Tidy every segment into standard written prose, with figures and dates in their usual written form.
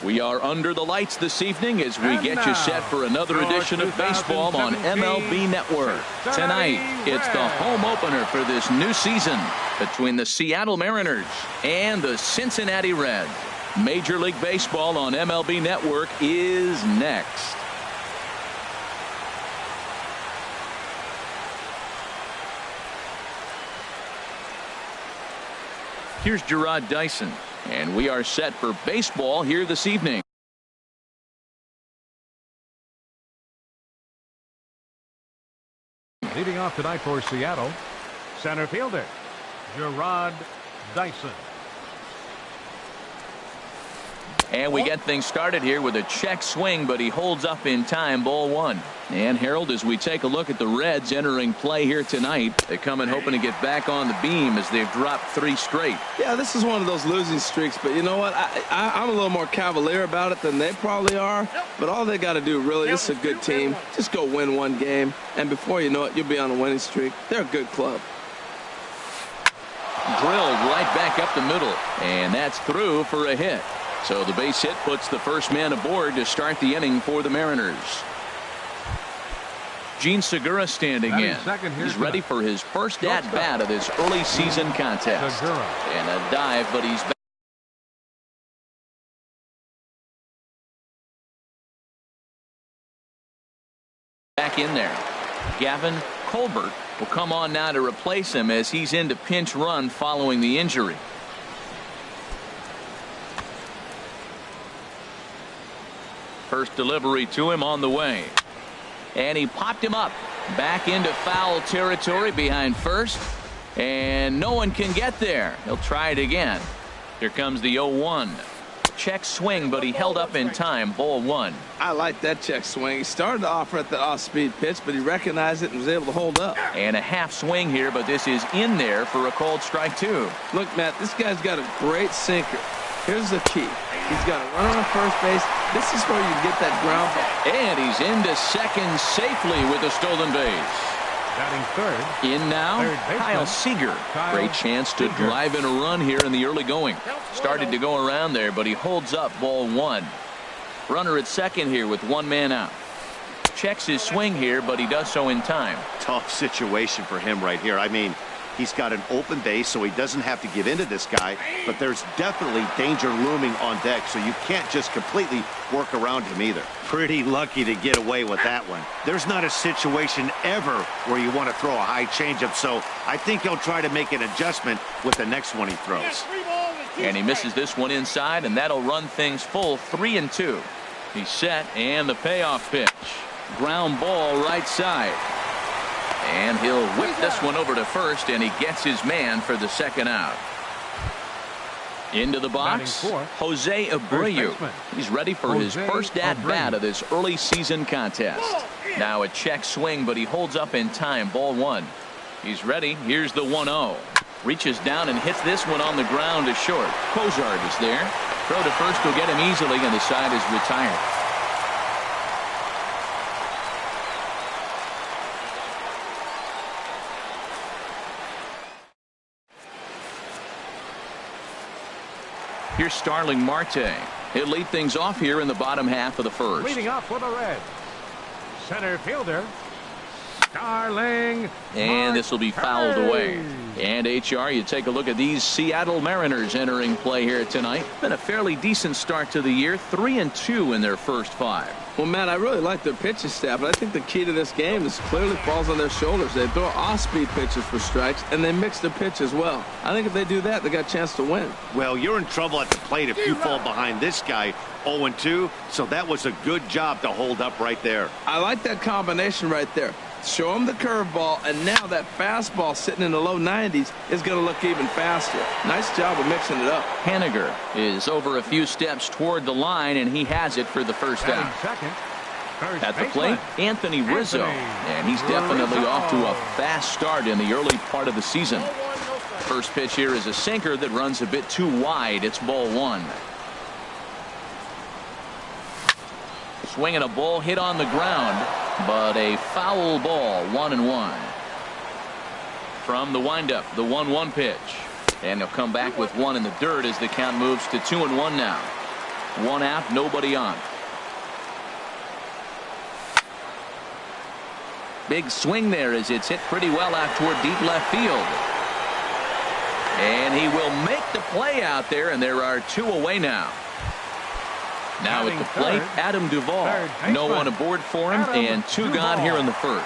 We are under the lights this evening as we get you set for another edition of baseball on MLB Network. Tonight, it's the home opener for this new season between the Seattle Mariners and the Cincinnati Reds. Major League Baseball on MLB Network is next. Here's Gerard Dyson, and we are set for baseball here this evening. Leading off tonight for Seattle, center fielder Gerard Dyson. And we get things started here with a check swing, but he holds up in time. Ball one. And Harold, as we take a look at the Reds entering play here tonight, they come in hoping to get back on the beam as they've dropped 3 straight. Yeah, this is one of those losing streaks, but you know what? I'm a little more cavalier about it than they probably are. But all they got to do, really, this is a good team. Just go win one game, and before you know it, you'll be on a winning streak. They're a good club. Drilled right back up the middle, and that's through for a hit. So the base hit puts the first man aboard to start the inning for the Mariners. Gene Segura standing in. He's ready for his first at-bat of this early season contest. And a dive, but he's back in there. Gavin Colbert will come on now to replace him as he's into pinch run following the injury. First delivery to him on the way. And he popped him up back into foul territory behind first. And no one can get there. He'll try it again. Here comes the 0-1. Check swing, but he held up in time. Ball one. I like that check swing. He started off at the off-speed pitch, but he recognized it and was able to hold up. And a half swing here, but this is in there for a called strike 2. Look, Matt, this guy's got a great sinker. Here's the key. He's got a runner on first base. This is where you get that ground ball. And he's into second safely with a stolen base. Batting third. In now, Kyle Seager. Great chance to drive in a run here in the early going. Started to go around there, but he holds up. Ball one. Runner at second here with one man out. Checks his swing here, but he does so in time. Tough situation for him right here. I mean, he's got an open base, so he doesn't have to give in to this guy, but there's definitely danger looming on deck, so you can't just completely work around him either. Pretty lucky to get away with that one. There's not a situation ever where you want to throw a high changeup, so I think he'll try to make an adjustment with the next one he throws. And he misses this one inside, and that'll run things full 3-2. He's set, and the payoff pitch. Ground ball right side. And he'll whip this one over to first, and he gets his man for the second out. Into the box, Jose Abreu. He's ready for his first at-bat of this early season contest. Now a check swing, but he holds up in time. Ball one. He's ready. Here's the 1-0. Reaches down and hits this one on the ground to short. Cozart is there. Throw to first will get him easily, and the side is retired. Here's Starling Marte. He'll lead things off here in the bottom half of the first. Leading off for the Reds, center fielder Starling And this will be fouled away. And HR, you take a look at these Seattle Mariners entering play here tonight. Been a fairly decent start to the year. 3-2 in their first 5. Well, Matt, I really like their pitching staff, but I think the key to this game is clearly falls on their shoulders. They throw off-speed pitches for strikes, and they mix the pitch as well. I think if they do that, they got a chance to win. Well, you're in trouble at the plate if you fall behind this guy 0-2, so that was a good job to hold up right there. I like that combination right there. Show him the curveball, and now that fastball sitting in the low 90s is going to look even faster. Nice job of mixing it up. Haniger is over a few steps toward the line, and he has it for the first out. At the plate, Anthony Rizzo, and he's definitely off to a fast start in the early part of the season. First pitch here is a sinker that runs a bit too wide. It's ball 1. Swinging a ball hit on the ground, but a foul ball. 1-1. From the windup, the 1-1 pitch, and he'll come back with one in the dirt as the count moves to 2-1 now. One out, nobody on. Big swing there as it's hit pretty well out toward deep left field. And he will make the play out there, and there are 2 away now. Now at the plate, Adam Duvall. No one aboard for him, and 2 gone here in the first.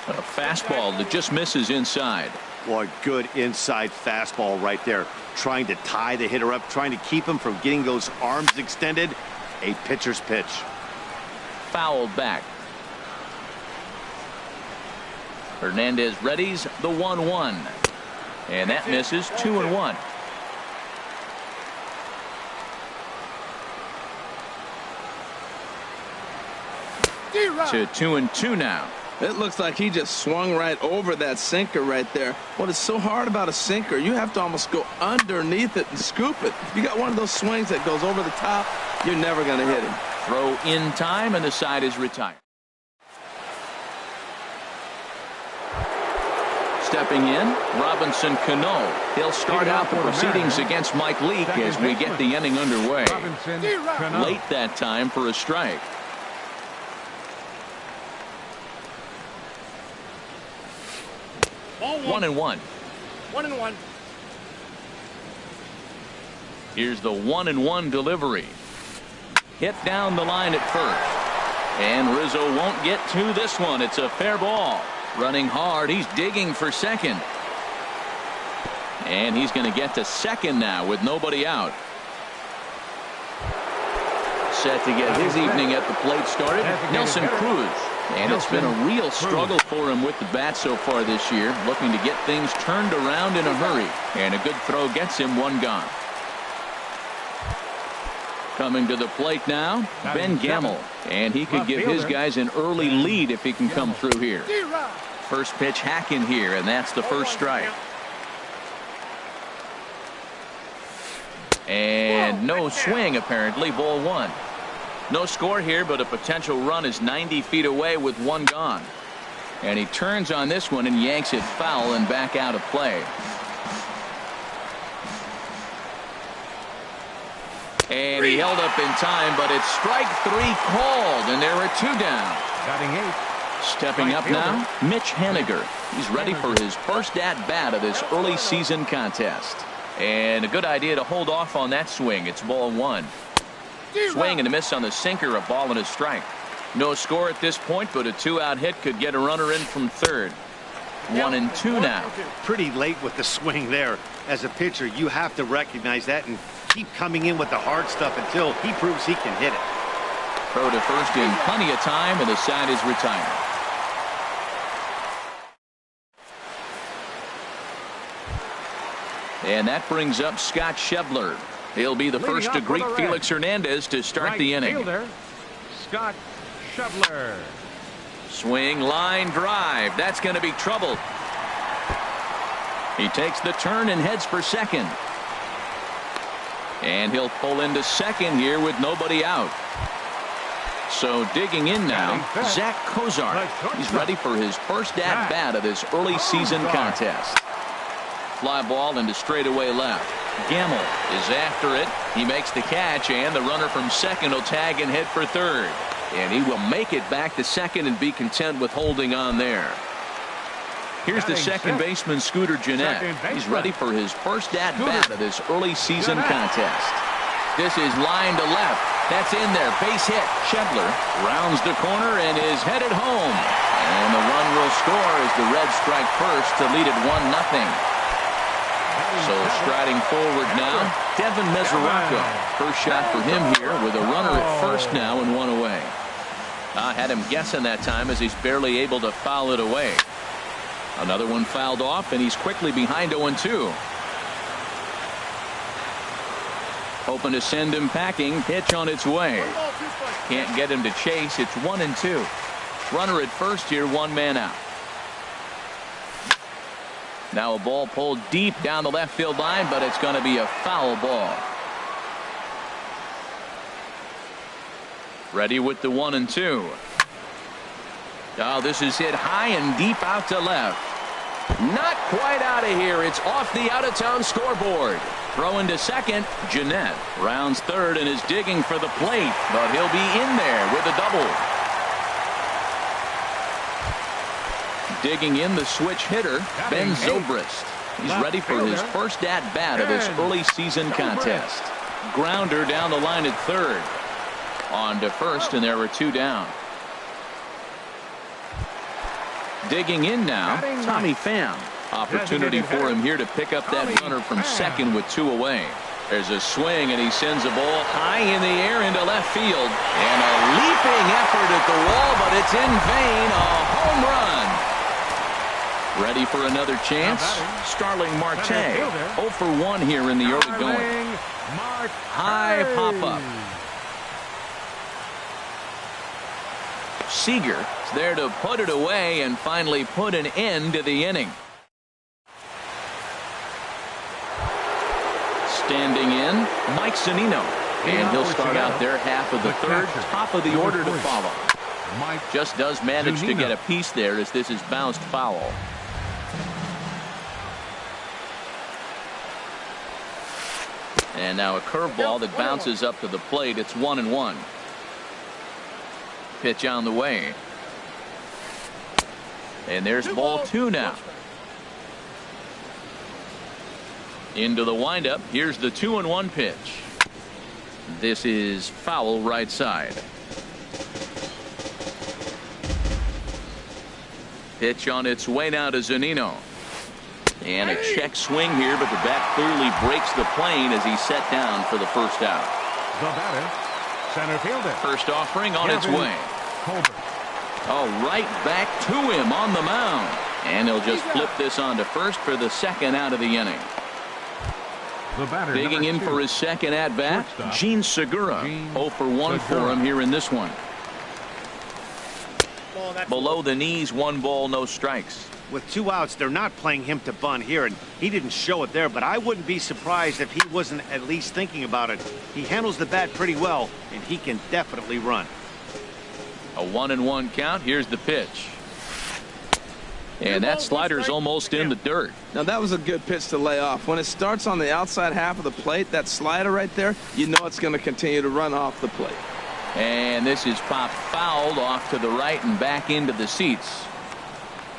A fastball that just misses inside. Boy, good inside fastball right there. Trying to tie the hitter up, trying to keep him from getting those arms extended. A pitcher's pitch. Fouled back. Hernandez readies the 1-1. And that misses. 2-1. To 2-2 now. It looks like he just swung right over that sinker right there. What is so hard about a sinker, you have to almost go underneath it and scoop it. If you got one of those swings that goes over the top, you're never going to hit him. Throw in time, and the side is retired. Stepping in, Robinson Cano. He'll start out the proceedings against Mike Leake as we get the inning underway. Late that time for a strike. 1-1. 1-1. Here's the 1-1 delivery. Hit down the line at first. And Rizzo won't get to this one. It's a fair ball. Running hard. He's digging for second. And he's going to get to second now with nobody out. Set to get his evening at the plate started, Nelson Cruz. And it's been a real struggle for him with the bat so far this year, looking to get things turned around in a hurry. And a good throw gets him 1 gone. Coming to the plate now, Ben Gamel. And he could give his guys an early lead if he can come through here. First pitch hacking here, and that's the first strike. And no swing apparently, ball 1. No score here, but a potential run is 90 feet away with 1 gone. And he turns on this one and yanks it foul and back out of play. And he held up in time, but it's strike 3 called, and there are 2 down. Batting 8. Stepping up now, Mitch Haniger. He's ready for his first at-bat of this early season contest. And a good idea to hold off on that swing. It's ball 1. Swing and a miss on the sinker, a ball and a strike. No score at this point, but a 2-out hit could get a runner in from third. 1-2 now. Pretty late with the swing there. As a pitcher, you have to recognize that and keep coming in with the hard stuff until he proves he can hit it. Throw to first in plenty of time, and the side is retired. And that brings up Scott Schebler. He'll be the first to greet Felix Hernandez to start the inning. Fielder, Scott Schebler. Swing, line drive. That's going to be trouble. He takes the turn and heads for second. And he'll pull into second here with nobody out. So digging in now, Zach Kozar. He's ready for his first at-bat of this early season contest. Fly ball into straightaway left. Gamel is after it. He makes the catch, and the runner from second will tag and head for third. And he will make it back to second and be content with holding on there. Here's the second baseman, Scooter Gennett. He's ready for his first at-bat of this early season contest. This is line to left. That's in there. Base hit. Schebler rounds the corner and is headed home. And the run will score as the Reds strike first to lead it 1-0. So striding forward now, Devin Mesoraco. First shot for him here with a runner at first now and 1 away. I had him guessing that time as he's barely able to foul it away. Another one fouled off, and he's quickly behind 0-2. Hoping to send him packing. Pitch on its way. Can't get him to chase. It's 1-2. Runner at first here, 1 man out. Now a ball pulled deep down the left field line, but it's going to be a foul ball. Ready with the 1-2. Oh, this is hit high and deep out to left. Not quite out of here. It's off the out-of-town scoreboard. Throwing to second. Jeanette rounds third and is digging for the plate, but he'll be in there with a double. Digging in the switch hitter, Ben Zobrist. He's ready for his first at-bat of this early season contest. Grounder down the line at third. On to first, and there were 2 down. Digging in now, Tommy Pham. Opportunity for him here to pick up that runner from second with 2 away. There's a swing, and he sends a ball high in the air into left field. And a leaping effort at the wall, but it's in vain. A home run. Ready for another chance? Starling Marte. 0 for 1 here in the early going. High pop-up. Seager is there to put it away and finally put an end to the inning. Standing in, Mike Zunino. And he'll start out their half of the third, top of the order to follow. Just does manage to get a piece there as this is bounced foul. And now a curveball that bounces up to the plate. It's 1-1. Pitch on the way. And there's ball 2 now. Into the windup. Here's the 2-1 pitch. This is foul right side. Pitch on its way now to Zunino. And a check swing here, but the bat clearly breaks the plane as he's set down for the first out. The batter, center fielder. First offering on its way. Oh, right back to him on the mound. And he'll just flip this on to first for the second out of the inning. The batter, digging in for his second at-bat, Gene Segura. 0 for 1 for him here in this one. Below the knees, 1 ball, no strikes. With 2 outs, they're not playing him to bunt here, and he didn't show it there, but I wouldn't be surprised if he wasn't at least thinking about it. He handles the bat pretty well, and he can definitely run. A 1-1 count. Here's the pitch. And that slider's almost in the dirt. Now that was a good pitch to lay off. When it starts on the outside half of the plate, that slider right there, you know it's going to continue to run off the plate. And this is popped fouled off to the right and back into the seats.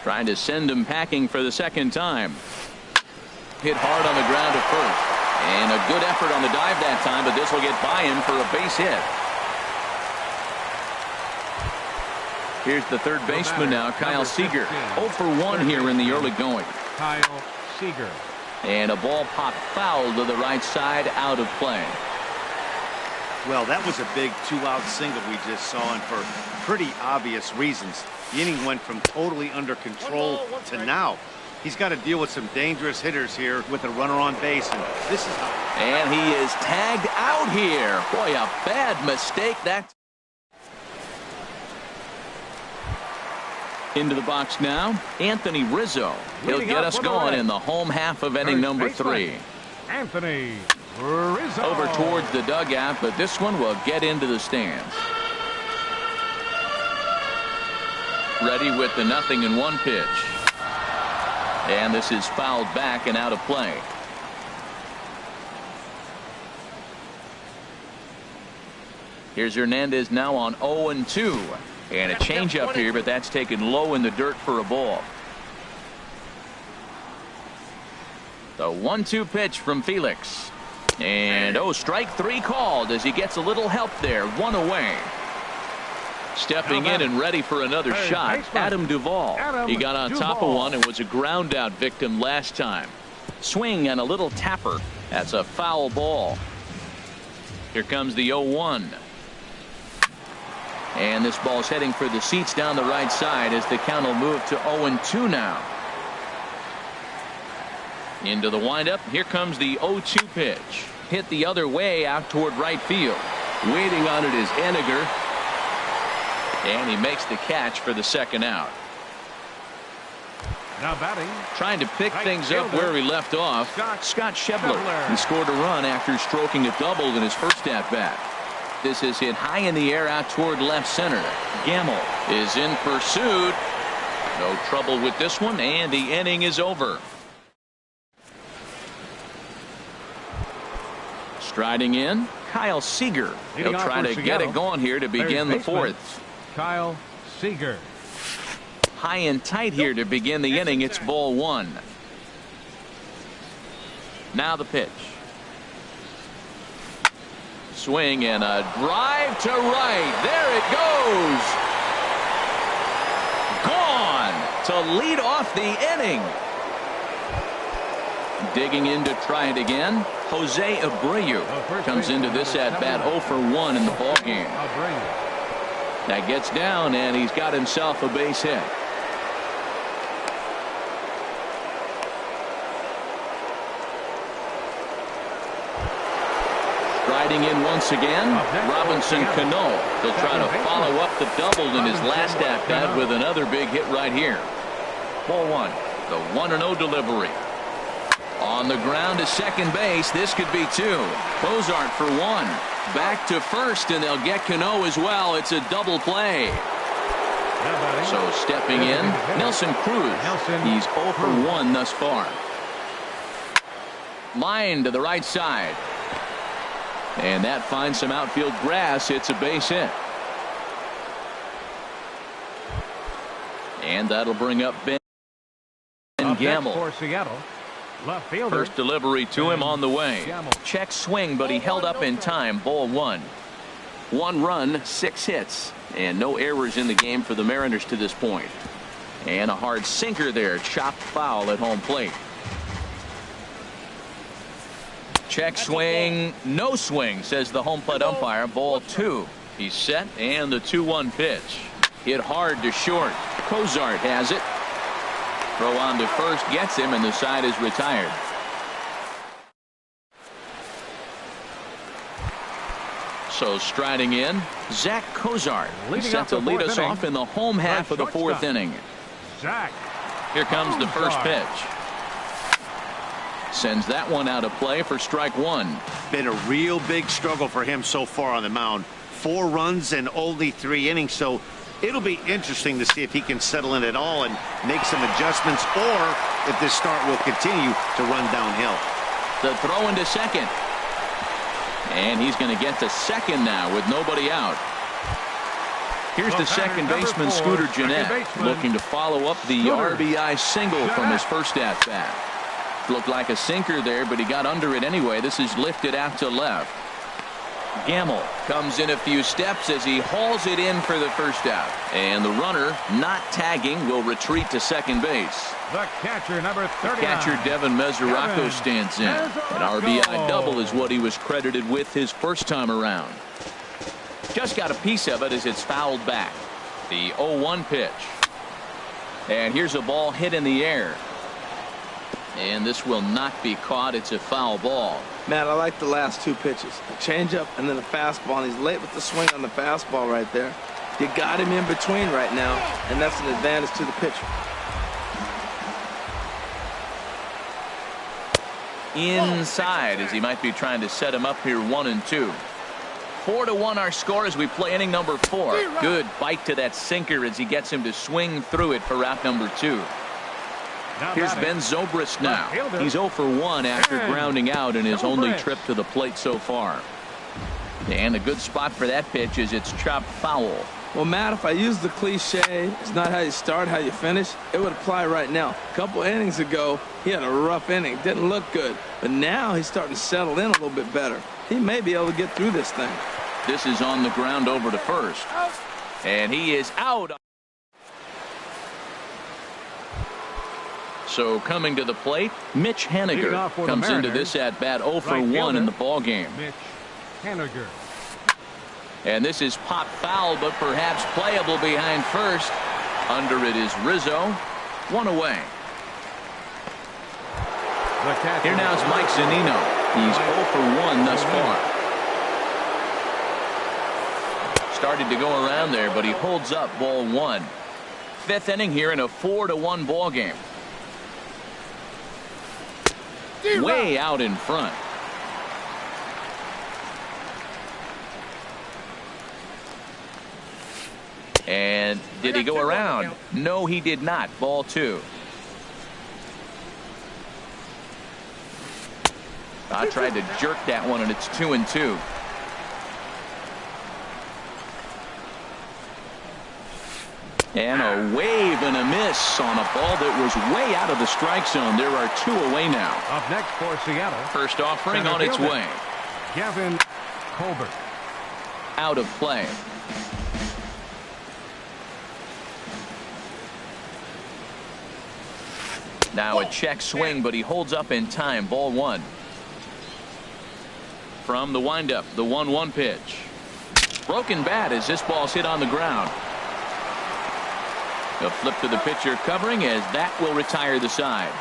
Trying to send him packing for the second time. Hit hard on the ground at first. And a good effort on the dive that time, but this will get by him for a base hit. Here's the third baseman now, Kyle Seager. 0 for 1 here in the early going. Kyle Seager. And a ball popped foul to the right side, out of play. Well, that was a big 2-out single we just saw, and for pretty obvious reasons. The inning went from totally under control to now. He's got to deal with some dangerous hitters here with a runner on base, and this is how. And he is tagged out here. Boy, a bad mistake. That. Into the box now, Anthony Rizzo. He'll get us going in the home half of inning number 3. Anthony Rizzo. Over towards the dugout, but this one will get into the stands. Ready with the 0-1 pitch. And this is fouled back and out of play. Here's Hernandez now on 0-2. And a changeup here, but that's taken low in the dirt for a ball. The 1-2 pitch from Felix. And strike 3 called as he gets a little help there. 1 away. Stepping in and ready for another shot, Adam Duvall. He got on top of one and was a ground out victim last time. Swing and a little tapper. That's a foul ball. Here comes the 0-1. And this ball's heading for the seats down the right side as the count will move to 0-2 now. Into the windup. Here comes the 0-2 pitch. Hit the other way out toward right field. Waiting on it is Henniger. And he makes the catch for the second out. Now batting. Trying to pick things up where he left off. Scott Schebler. He scored a run after stroking a double in his first at-bat. This is hit high in the air out toward left center. Gamble is in pursuit. No trouble with this one, and the inning is over. Striding in, Kyle Seager. He'll try to get it going here to begin the fourth. Kyle Seager. High and tight here to begin the inning. It's ball one. Now the pitch. Swing and a drive to right. There it goes. Gone to lead off the inning. Digging in to try it again. Jose Abreu comes into this at bat 0 for 1 in the ball game. That gets down and he's got himself a base hit. Riding in once again, Robinson Cano. He'll try to follow up the double in his last at bat with another big hit right here. Ball one. The 1-0 delivery. On the ground to second base. This could be two. Cozart for one. Back to first, and they'll get Cano as well. It's a double play. So stepping in, Nelson Cruz. He's 0 for 1 thus far. Line to the right side. And that finds some outfield grass. It's a base hit. And that'll bring up Ben Gamble. For Seattle. Left fielder. First delivery to him on the way. Check swing, but he held up in time. Ball one. 1 run, 6 hits, and no errors in the game for the Mariners to this point. And a hard sinker there, chopped foul at home plate. Check swing, no swing, says the home plate umpire. Ball 2. He's set, and the 2-1 pitch. Hit hard to short. Cozart has it. Throw on to first gets him, and the side is retired. So striding in, Zach Cozart. He's set to lead us off in the home half of the 4th inning. Zach. Here comes the first pitch. Sends that one out of play for strike one. Been a real big struggle for him so far on the mound. 4 runs and only 3 innings, so it'll be interesting to see if he can settle in at all and make some adjustments, or if this start will continue to run downhill. The throw into second. And he's going to get to second now with nobody out. Here's the second baseman, Scooter Gennett, looking to follow up the RBI single from his first at bat. Looked like a sinker there, but he got under it anyway. This is lifted out to left. Gamble comes in a few steps as he hauls it in for the first out. And the runner, not tagging, will retreat to second base. The catcher, number 39. Catcher Devin Mesoraco stands in. An RBI double is what he was credited with his first time around. Just got a piece of it as it's fouled back. The 0-1 pitch. And here's a ball hit in the air. And this will not be caught. It's a foul ball. Matt, I like the last 2 pitches. A changeup and then a fastball. And he's late with the swing on the fastball right there. You got him in between right now, and that's an advantage to the pitcher. Inside as he might be trying to set him up here 1-2. 4-1 our score as we play inning number 4. Good bite to that sinker as he gets him to swing through it for out number 2. Here's Ben Zobrist now. He's 0 for 1 after grounding out in his only trip to the plate so far. And a good spot for that pitch is it's chopped foul. Well, Matt, if I use the cliche, it's not how you start, how you finish, it would apply right now. A couple innings ago, he had a rough inning. Didn't look good. But now he's starting to settle in a little bit better. He may be able to get through this thing. This is on the ground over to first. And he is out. So coming to the plate, Mitch Haniger comes into this at bat 0 for 1 in the ball game. Mitch Haniger. And this is pop foul, but perhaps playable behind first. Under it is Rizzo. 1 away. Here now is Mike Zunino. He's 0 for 1 thus far. Started to go around there, but he holds up ball 1. 5th inning here in a 4-1 ball game. Way out in front. And did he go around? No, he did not. Ball 2. I tried to jerk that one, and it's 2-2. And a wave and a miss on a ball that was way out of the strike zone. There are 2 away now. Up next for Seattle. First offering on its way. Ilguickulbr. Out of play. Now a check swing, but he holds up in time. Ball 1. From the windup, the 1-1 pitch. Broken bat as this ball's hit on the ground. A flip to the pitcher covering as that will retire the side.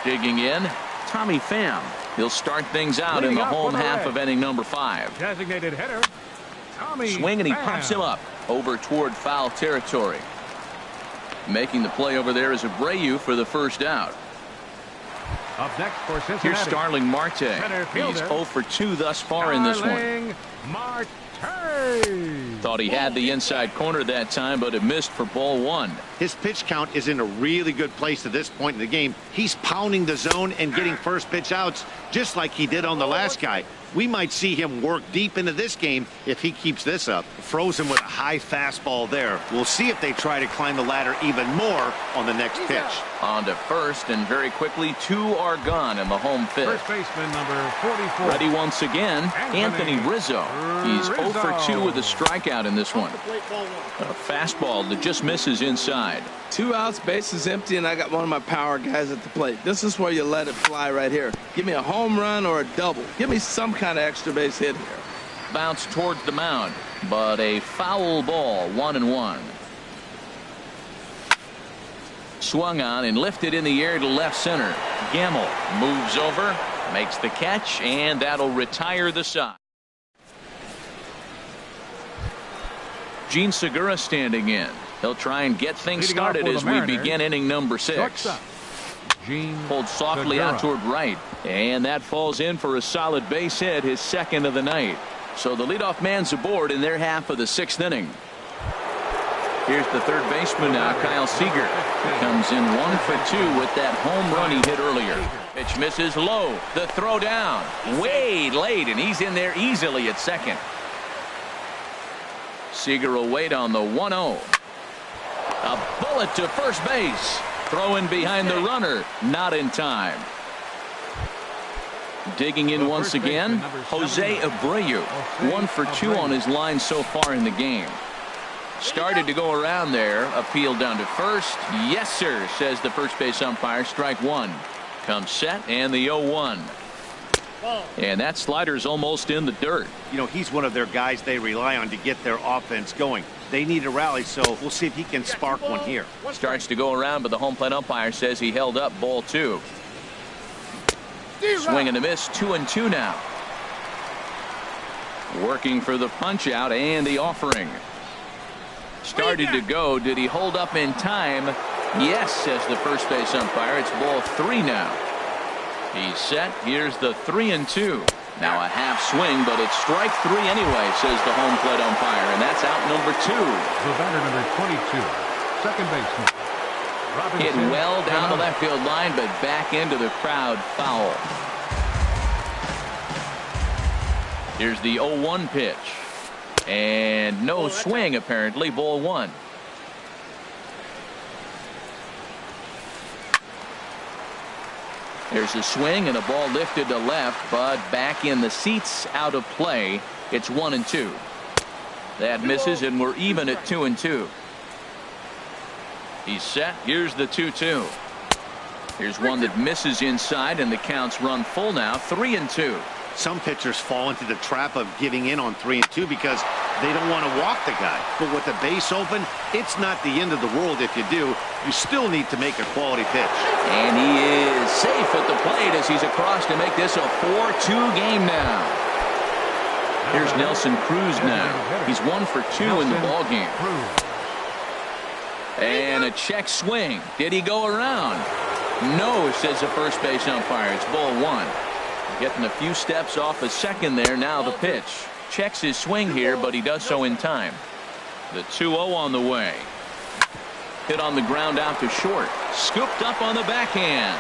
Digging in, Tommy Pham. He'll start things out in the home half of inning number 5. Designated hitter, Tommy Swing, and he Pham. pops him up over toward foul territory. Making the play over there is Abreu for the first out. Up next for Cincinnati. Here's Starling Marte. He's 0 for 2 thus far in this one. Marte. Thought he had the inside corner that time, but it missed for ball 1. His pitch count is in a really good place at this point in the game. He's pounding the zone and getting first pitch outs just like he did on the last guy. We might see him work deep into this game if he keeps this up. Froze him with a high fastball there. We'll see if they try to climb the ladder even more on the next pitch. On to first, and very quickly 2 are gone in the home fifth. First baseman number 44. Ready once again, Anthony Rizzo. He's 0 for 2 with a strikeout in this one. A fastball that just misses inside. 2 outs, bases empty, and I got one of my power guys at the plate. This is where you let it fly right here. Give me a home run or a double. Give me some kind of extra base hit here. Bounce towards the mound, but a foul ball, 1-1. Swung on and lifted in the air to left center. Gamble moves over, makes the catch, and that'll retire the side. Gene Segura standing in. He'll try and get things started as we begin inning number 6. Pulled softly out toward right, and that falls in for a solid base hit, his second of the night. So the leadoff man's aboard in their half of the 6th inning. Here's the third baseman now, Kyle Seager. He comes in 1 for 2 with that home run he hit earlier. Pitch misses low. The throw down way late, and he's in there easily at second. Seager will wait on the 1-0. A bullet to first base. Throw in behind the runner. Not in time. Digging in once again, Jose Abreu. 1 for 2 on his line so far in the game. Started to go around there. Appeal down to first. Yes, sir, says the first base umpire. Strike 1. Comes set, and the 0-1. And that slider's almost in the dirt. You know, he's one of their guys they rely on to get their offense going. They need a rally, so we'll see if he can spark one here. Starts to go around, but the home plate umpire says he held up. Ball 2. Swing and a miss. 2-2 now. Working for the punch out and the offering. Started to go. Did he hold up in time? Yes, says the first base umpire. It's ball 3 now. He's set. Here's the 3-2. Now a half swing, but it's strike 3 anyway, says the home plate umpire, and that's out number 2. The batter number 22, second baseman. Hit well down the left field line, but back into the crowd, foul. Here's the 0-1 pitch. And no swing, apparently. Ball 1. There's a swing and a ball lifted to left, but back in the seats, out of play. It's 1-2. That misses, and we're even at 2-2. He's set. Here's the 2-2. Here's one that misses inside, and the counts run full now. 3-2. Some pitchers fall into the trap of giving in on 3-2 because they don't want to walk the guy. But with the base open, it's not the end of the world if you do. You still need to make a quality pitch. And he is safe at the plate as he's across to make this a 4-2 game now. Here's Nelson Cruz now. He's 1 for 2 in the ball game. And a check swing. Did he go around? No, says the first base umpire. It's ball 1. Getting a few steps off a second there. Now the pitch. Checks his swing here, but he does so in time. The 2-0 on the way. Hit on the ground out to short. Scooped up on the backhand.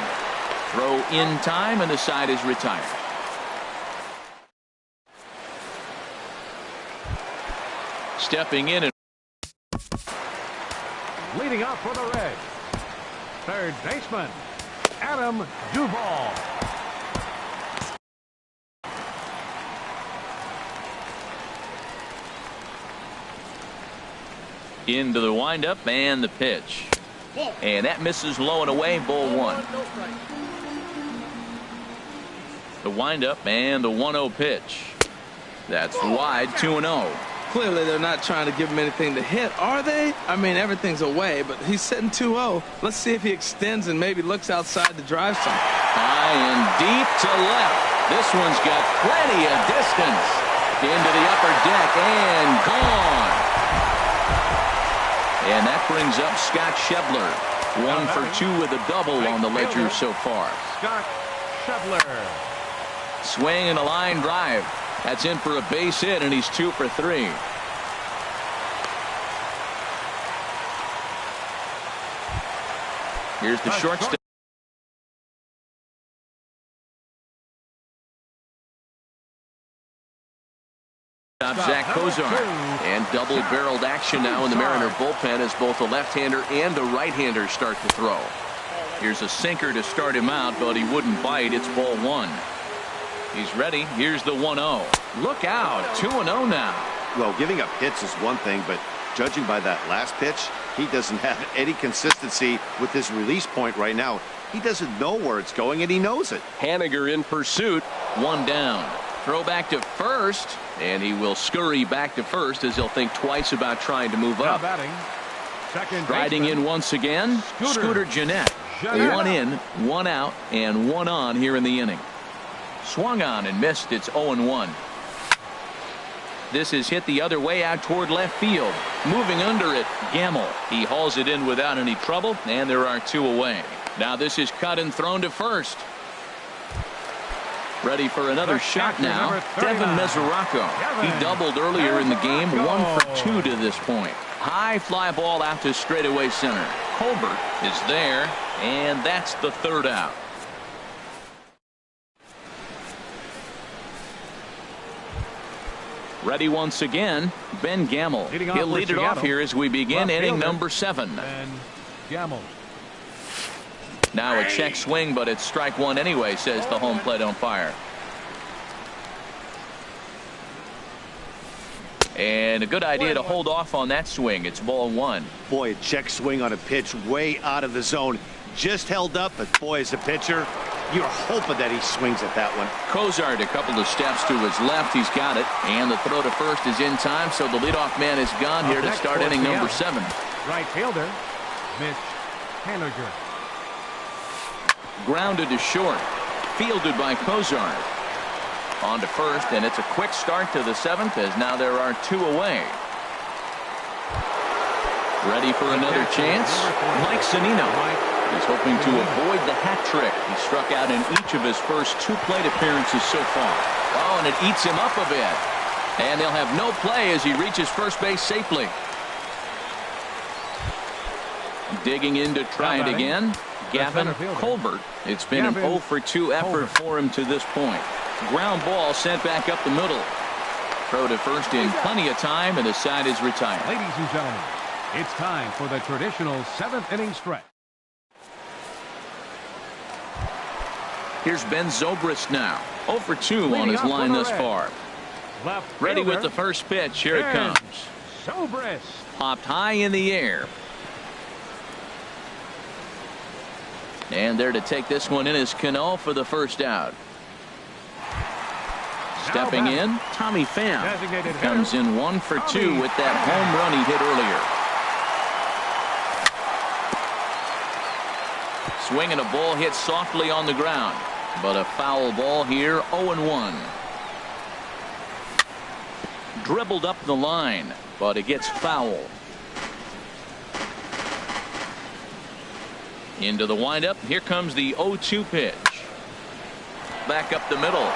Throw in time, and the side is retired. Stepping in and Leading off for the Reds, third baseman, Adam Duvall. into the windup and the pitch. And that misses low and away, ball one. The windup and the 1-0 pitch. That's wide, 2-0. Clearly, they're not trying to give him anything to hit, are they? I mean, everything's away, but he's sitting 2-0. Let's see if he extends and maybe looks outside to drive some. High and deep to left. This one's got plenty of distance. Into the upper deck and gone. And that brings up Scott Schebler. 1 for 2 with a double on the ledger so far. Scott Schebler. Swing and a line drive. That's in for a base hit, and he's 2 for 3. Here's the shortstop. Zach Kozar. And double-barreled action now in the Mariner bullpen as both the left-hander and the right-hander start to throw. Here's a sinker to start him out, but he wouldn't bite. It's ball one. He's ready. Here's the 1-0. Look out. 2-0 now. Well, giving up hits is one thing, but judging by that last pitch, he doesn't have any consistency with his release point right now. He doesn't know where it's going, and he knows it. Haniger in pursuit. 1 down. Throw back to first, and he will scurry back to first as he'll think twice about trying to move up. Batting, second Riding baseman, in once again, Scooter Gennett. 1 in, 1 out, and 1 on here in the inning. Swung on and missed. It's 0-1. This is hit the other way out toward left field. Moving under it, Gamble. He hauls it in without any trouble, and there are 2 away. Now this is cut and thrown to first. Ready for another shot now. Devin Mesoraco. He doubled earlier in the game. 1 for 2 to this point. High fly ball out to straightaway center. Colbert is there, and that's the 3rd out. Ready once again, Ben Gamble. He'll lead it off here as we begin inning number 7. Ben Gamble. Now a check swing, but it's strike 1 anyway, says the home plate umpire. And a good idea to hold off on that swing. It's ball 1. Boy, a check swing on a pitch way out of the zone. Just held up, but boy, as a pitcher, you're hoping that he swings at that one. Kozart a couple of steps to his left. He's got it. And the throw to first is in time, so the leadoff man is gone here to start inning number 7. Right fielder, Mitch Haniger. Grounded to short. Fielded by Kozart. On to first, and it's a quick start to the 7th as now there are 2 away. Ready for another chance? Mike Zunino. He's hoping to avoid the hat trick. He struck out in each of his first 2 plate appearances so far. Oh, and it eats him up a bit. And they'll have no play as he reaches first base safely. Digging in to try it again. Gavin Colbert. It's been an 0 for 2 effort for him to this point. Ground ball sent back up the middle. Throw to first in plenty of time, and the side is retired. Ladies and gentlemen, it's time for the traditional 7th inning stretch. Here's Ben Zobrist now. 0 for 2 on his line thus far. Ready with the first pitch. Here it comes. Zobrist. Popped high in the air. And there to take this one in is Cano for the first out. Stepping in, Tommy Pham comes in 1 for 2 with that home run he hit earlier. Swing and a ball hit softly on the ground, but a foul ball here. 0-1. Dribbled up the line, but it gets foul. Into the windup. Here comes the 0-2 pitch. Back up the middle.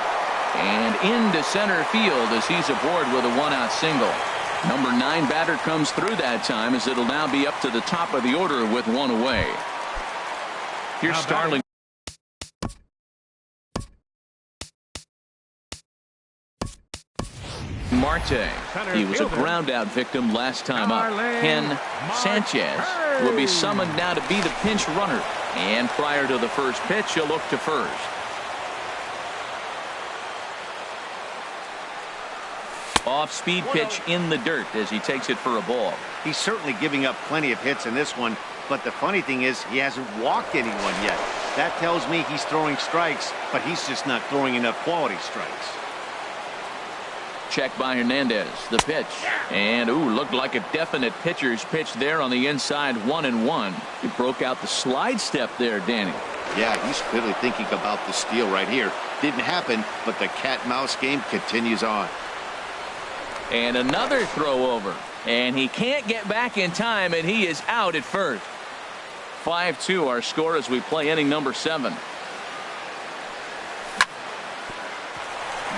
And into center field as he's aboard with a 1-out single. Number 9 batter comes through that time, as it'll now be up to the top of the order with one away. Here's Starling. Marte. He was a ground out victim last time up. Ken Sanchez will be summoned now to be the pinch runner. And prior to the first pitch, he'll look to first. Off-speed pitch in the dirt as he takes it for a ball. He's certainly giving up plenty of hits in this one, but the funny thing is he hasn't walked anyone yet. That tells me he's throwing strikes, but he's just not throwing enough quality strikes. Check by Hernandez. The pitch. And, looked like a definite pitcher's pitch there on the inside, 1-1. He broke out the slide step there, Danny. Yeah, he's clearly thinking about the steal right here. Didn't happen, but the cat-mouse game continues on. And another throw over. And he can't get back in time, and he is out at first. 5-2 our score as we play inning number 7.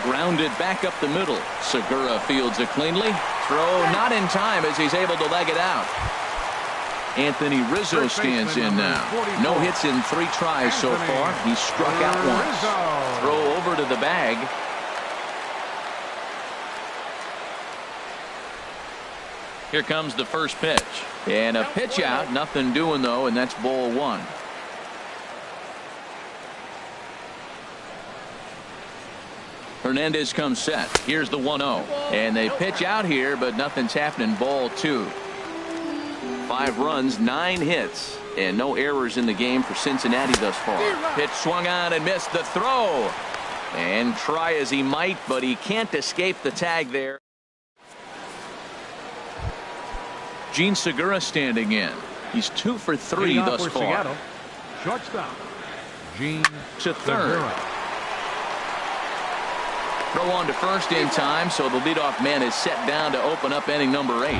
Grounded back up the middle. Segura fields it cleanly. Throw not in time as he's able to leg it out. Anthony Rizzo stands in now. No hits in 3 tries so far. He struck out once. Throw over to the bag. Here comes the first pitch. And a pitch out. Nothing doing though, and that's ball 1. Hernandez comes set. Here's the 1-0. And they pitch out here, but nothing's happening. Ball 2. 5 runs, 9 hits, and no errors in the game for Cincinnati thus far. Pitch swung on and missed the throw. And try as he might, but he can't escape the tag there. Gene Segura standing in. He's 2 for 3 thus far. Seattle. Shortstop. Gene to third. Throw on to first in time, so the leadoff man is set down to open up inning number 8.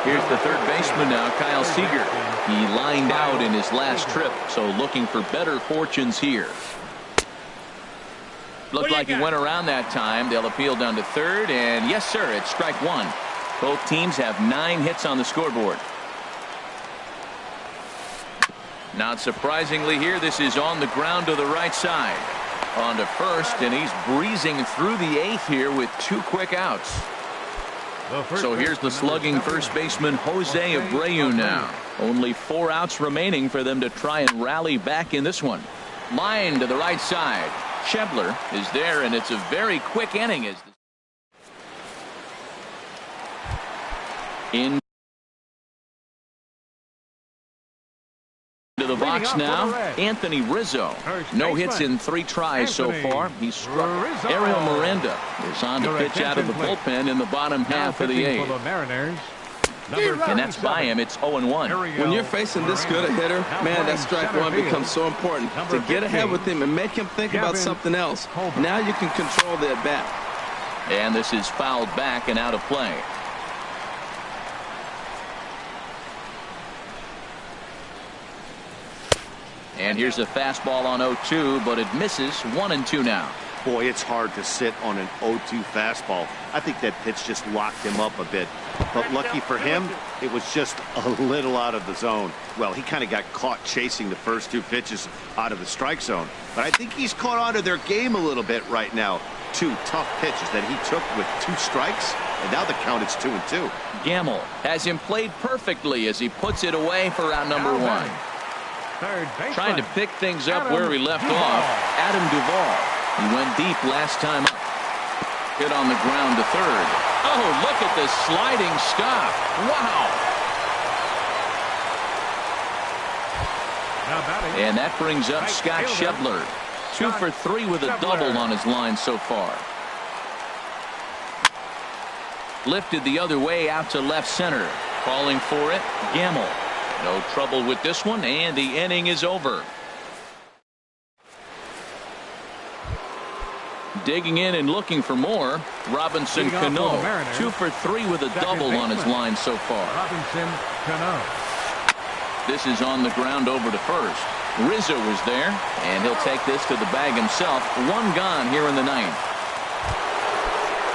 Here's the third baseman now, Kyle Seager. He lined out in his last trip, so looking for better fortunes here. Looked like he went around that time. They'll appeal down to third, and yes, sir, it's strike 1. Both teams have 9 hits on the scoreboard. Not surprisingly here, this is on the ground to the right side. On to first, and he's breezing through the 8th here with 2 quick outs. So here's the slugging first baseman Jose Abreu now. Only 4 outs remaining for them to try and rally back in this one. Line to the right side. Schebler is there, and it's a very quick inning. Into the box now, Anthony Rizzo. No hits in 3 tries so far. He struck. Ariel Miranda is on to pitch out of the bullpen in the bottom half of the 8th. And that's by him. It's 0-1. When you're facing this good a hitter, man, that strike 1 becomes so important to get ahead with him and make him think about something else. Now you can control the at-bat. And this is fouled back and out of play. And here's a fastball on 0-2, but it misses. 1-2 now. Boy, it's hard to sit on an 0-2 fastball. I think that pitch just locked him up a bit. But lucky for him, it was just a little out of the zone. Well, he kind of got caught chasing the first 2 pitches out of the strike zone. But I think he's caught on to their game a little bit right now. 2 tough pitches that he took with 2 strikes, and now the count is 2-2. Gamble has him played perfectly as he puts it away for round number 1. Trying to pick things up where we left off. Adam Duvall. He went deep last time up. Hit on the ground to third. Oh, look at this sliding stop. Wow. And that brings up Scott Schebler. 2 for 3 with a double on his line so far. Lifted the other way out to left center. Calling for it, Gamble. No trouble with this one, and the inning is over. Digging in and looking for more, Robinson Cano. 2 for 3 with a double on his line so far. Robinson Cano. This is on the ground over to first. Rizzo is there, and he'll take this to the bag himself. 1 gone here in the 9th.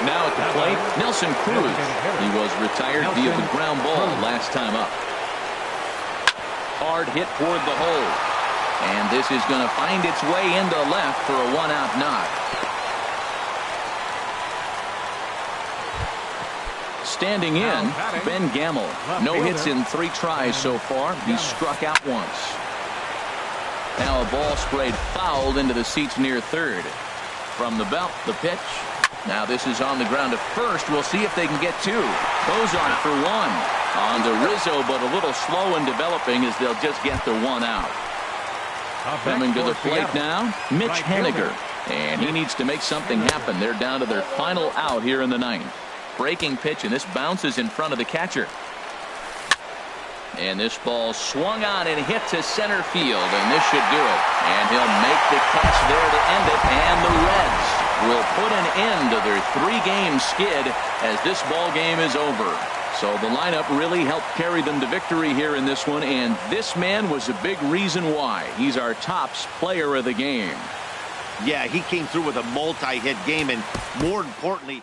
Now at the plate, Nelson Cruz. He was retired via the ground ball last time up. Hard hit toward the hole. And this is going to find its way into left for a one-out knock. Standing in, Ben Gamble. No hits in 3 tries so far. He's struck out once. Now a ball sprayed fouled into the seats near third. From the belt, the pitch. Now this is on the ground to first. We'll see if they can get 2. Bozark for 1. On to Rizzo, but a little slow in developing as they'll just get the 1 out. Coming to the plate now, Mitch Haniger. And he needs to make something happen. They're down to their final out here in the 9th. Breaking pitch, and this bounces in front of the catcher. And this ball swung on and hit to center field, and this should do it. And he'll make the catch there to end it, and the Reds will put an end to their 3-game skid as this ball game is over. So the lineup really helped carry them to victory here in this one, and this man was a big reason why. He's our tops player of the game. Yeah, he came through with a multi-hit game, and more importantly,